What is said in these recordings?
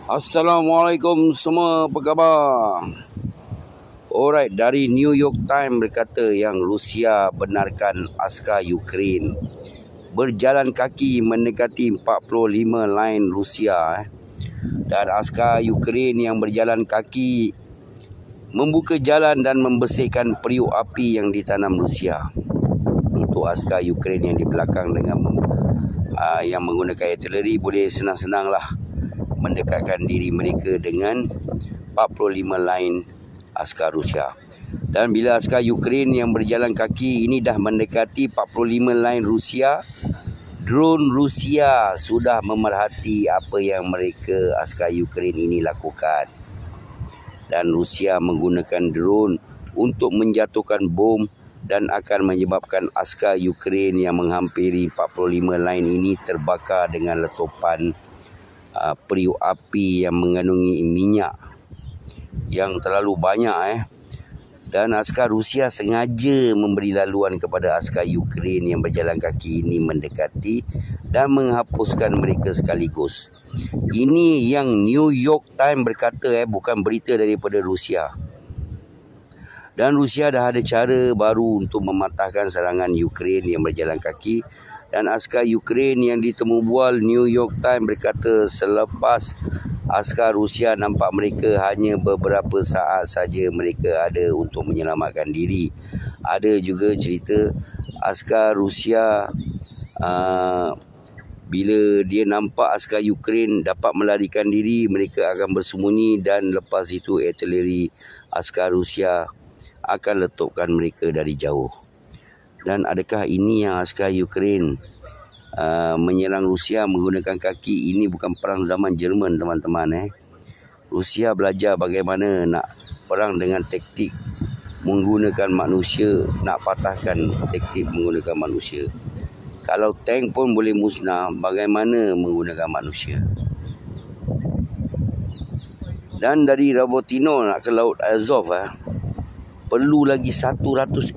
Assalamualaikum semua, apa khabar? Alright, dari New York Times berkata yang Rusia benarkan askar Ukraine berjalan kaki mendekati 45 line Rusia. Dan askar Ukraine yang berjalan kaki membuka jalan dan membersihkan periuk api yang ditanam Rusia. Untuk askar Ukraine yang di belakang dengan yang menggunakan artileri boleh senang-senanglah mendekatkan diri mereka dengan 45 line askar Rusia. Dan bila askar Ukraine yang berjalan kaki ini dah mendekati 45 line Rusia, drone Rusia sudah memerhati apa yang mereka askar Ukraine ini lakukan. Dan Rusia menggunakan drone untuk menjatuhkan bom dan akan menyebabkan askar Ukraine yang menghampiri 45 line ini terbakar dengan letupan periuk api yang mengandungi minyak yang terlalu banyak. Dan askar Rusia sengaja memberi laluan kepada askar Ukraine yang berjalan kaki ini mendekati dan menghapuskan mereka sekaligus. Ini yang New York Times berkata, bukan berita daripada Rusia. Dan Rusia dah ada cara baru untuk mematahkan serangan Ukraine yang berjalan kaki. Dan askar Ukraine yang ditemu bual, New York Times berkata selepas askar Rusia nampak mereka hanya beberapa saat saja mereka ada untuk menyelamatkan diri. Ada juga cerita askar Rusia bila dia nampak askar Ukraine dapat melarikan diri, mereka akan bersembunyi dan lepas itu artileri askar Rusia akan letupkan mereka dari jauh. Dan adakah ini yang askar Ukraine menyerang Rusia menggunakan kaki? Ini bukan perang zaman Jerman, teman-teman. Rusia belajar bagaimana nak perang dengan taktik menggunakan manusia, nak patahkan taktik menggunakan manusia. Kalau tank pun boleh musnah, bagaimana menggunakan manusia? Dan dari Ravotino nak ke Laut Azov, perlu lagi 100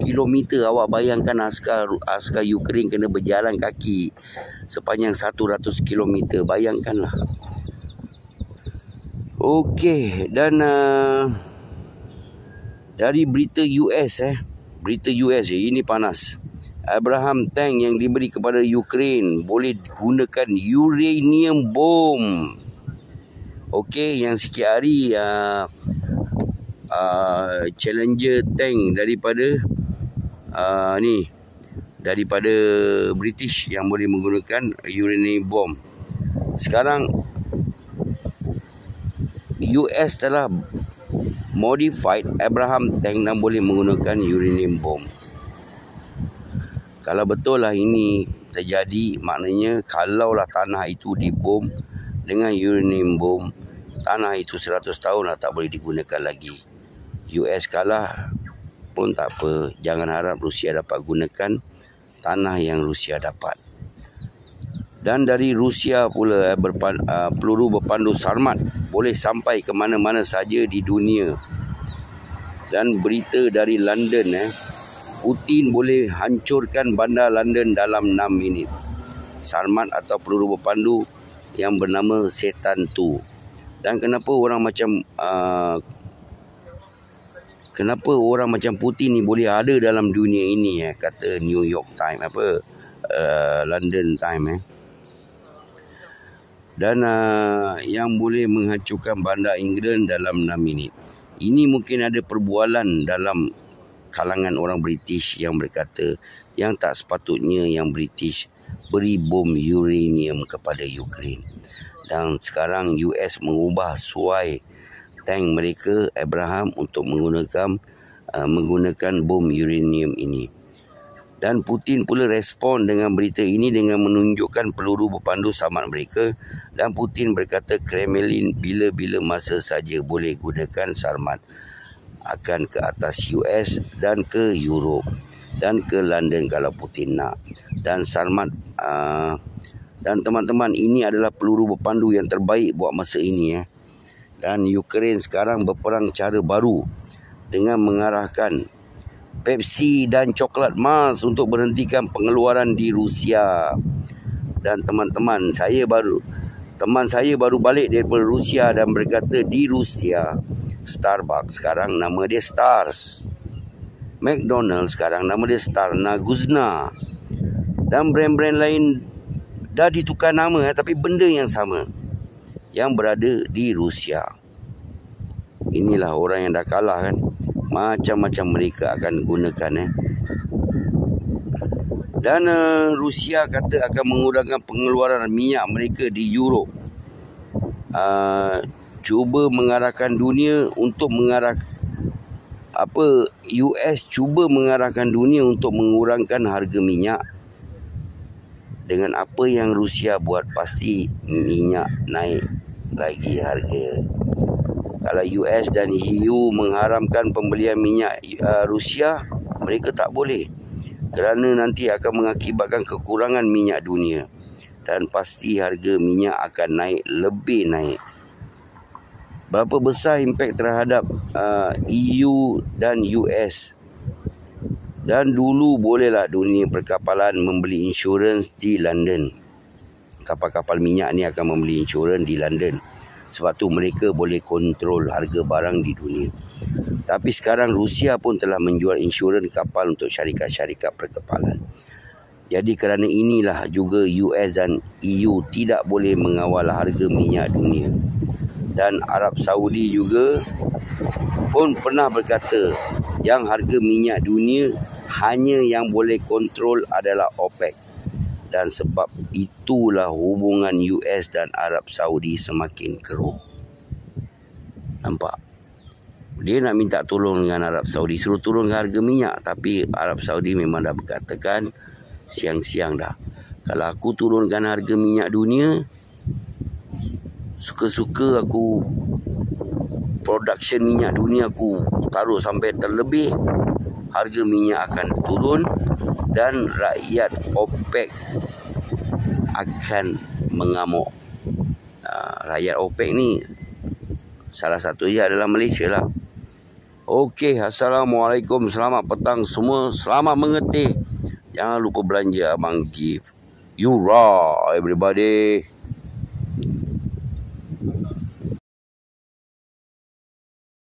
km. Awak bayangkan askar Ukraine kena berjalan kaki sepanjang 100 km. Bayangkanlah. Okey, dan dari berita US berita US ini panas. Abraham tank yang diberi kepada Ukraine boleh gunakan uranium bom. Okey, yang sikit hari Challenger tank daripada daripada British yang boleh menggunakan uranium bomb. Sekarang US telah modified Abraham tank dan boleh menggunakan uranium bomb. Kalau betul lah ini terjadi, maknanya kalaulah tanah itu dibom dengan uranium bomb, tanah itu 100 tahun lah tak boleh digunakan lagi. US kalah pun tak apa. Jangan harap Rusia dapat gunakan tanah yang Rusia dapat. Dan dari Rusia pula peluru berpandu Sarmat boleh sampai ke mana-mana saja di dunia. Dan berita dari London, Putin boleh hancurkan bandar London dalam 6 minit. Sarmat atau peluru berpandu yang bernama Setan 2. Dan kenapa orang macam Putin ni boleh ada dalam dunia ini, kata New York Times, London Times. Dan yang boleh menghancurkan bandar England dalam 6 minit. Ini mungkin ada perbualan dalam kalangan orang British yang berkata yang tak sepatutnya yang British beri bom uranium kepada Ukraine. Dan sekarang US mengubah suai tank mereka Abraham untuk menggunakan bom uranium ini. Dan Putin pula respon dengan berita ini dengan menunjukkan peluru berpandu Sarmat mereka. Dan Putin berkata Kremlin bila-bila masa saja boleh gunakan Sarmat akan ke atas US dan ke Europe dan ke London kalau Putin nak. Dan Sarmat dan teman-teman, ini adalah peluru berpandu yang terbaik buat masa ini. Dan Ukraine sekarang berperang cara baru dengan mengarahkan Pepsi dan coklat Mars untuk berhentikan pengeluaran di Rusia. Dan teman-teman, saya baru Teman saya baru balik daripada Rusia dan berkata di Rusia Starbucks sekarang nama dia Stars, McDonald's sekarang nama dia Star Naguzna, dan brand-brand lain dah ditukar nama, tapi benda yang sama yang berada di Rusia. Inilah orang yang dah kalah kan. Macam-macam mereka akan gunakan. Dan Rusia kata akan mengurangkan pengeluaran minyak mereka di Europe. Cuba mengarahkan dunia untuk US cuba mengarahkan dunia untuk mengurangkan harga minyak. Dengan apa yang Rusia buat, pasti minyak naik lagi harga. Kalau US dan EU mengharamkan pembelian minyak Rusia, mereka tak boleh. Kerana nanti akan mengakibatkan kekurangan minyak dunia. Dan pasti harga minyak akan lebih naik. Berapa besar impak terhadap EU dan US? Dan dulu bolehlah dunia perkapalan membeli insurans di London. Kapal-kapal minyak ni akan membeli insurans di London. Sebab tu mereka boleh kontrol harga barang di dunia. Tapi sekarang Rusia pun telah menjual insurans kapal untuk syarikat-syarikat perkapalan. Jadi kerana inilah juga US dan EU tidak boleh mengawal harga minyak dunia. Dan Arab Saudi juga pun pernah berkata yang harga minyak dunia hanya yang boleh kontrol adalah OPEC. Dan sebab itulah hubungan US dan Arab Saudi semakin keruh. Nampak? Dia nak minta tolong dengan Arab Saudi, suruh turunkan harga minyak. Tapi Arab Saudi memang dah berkatakan siang-siang dah, kalau aku turunkan harga minyak dunia, suka-suka aku production minyak dunia aku taruh sampai terlebih, harga minyak akan turun dan rakyat OPEC akan mengamuk. Rakyat OPEC ni salah satunya adalah Malaysia lah. Okey, Assalamualaikum, selamat petang semua, selamat mengetih. Jangan lupa belanja abang gift. You raw everybody.